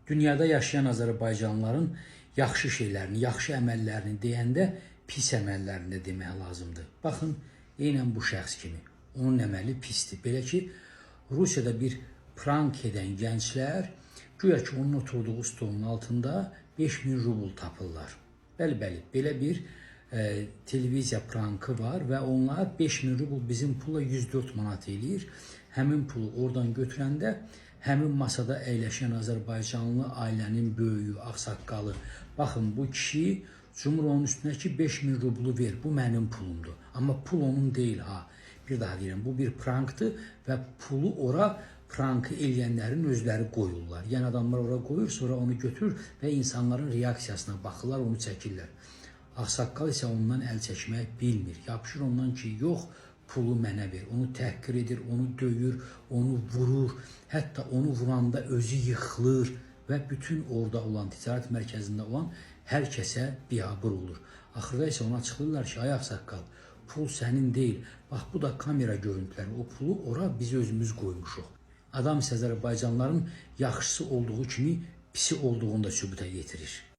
Dünyada yaşayan Azərbaycanlıların yaxşı şeylərini, yaxşı əməllərini deyəndə pis əməllərini də demək lazımdır. Baxın, eynən bu şəxs kimi. Onun əməli pisdir. Belə ki, Rusiyada bir prank edən gənclər güya ki, onun oturduğu stolun altında 5000 rubl tapırlar. Bəli, belə bir televiziya prankı var və onlar 5000 rubl bizim pulla 104 manat eləyir. Həmin pulu oradan götürəndə həmin masada əyləşən Azərbaycanlı ailənin böyüyü, ağsaqqalı, baxın bu kişi cumhur onun üstünə ki 5000 rublu ver, bu mənim pulumdur. Amma pul onun deyil ha. Bir daha deyirəm, bu bir prankdır və pulu ora prankı eləyənlərin özləri qoyurlar. Yəni adamlar ora qoyur, sonra onu götürür və insanların reaksiyasına baxırlar, onu çəkirlər. Ağsaqqal isə ondan əl çəkmək bilmir. Yapışır ondan ki, yox, pulu mənə ver. Onu təhqir edir, onu döyür, onu vurur. Hətta onu vuranda özü yıxılır və bütün orada olan, ticarət mərkəzində olan hər kəsə biabır olur. Axırda isə ona açıqlayırlar ki, ay ağsaqqal, pul sənin deyil. Bax, bu da kamera görüntüləri. O pulu ora biz özümüz qoymuşuq. Adam isə Azərbaycanlıların yaxşısı olduğu kimi pisi olduğunu da sübuta getirir.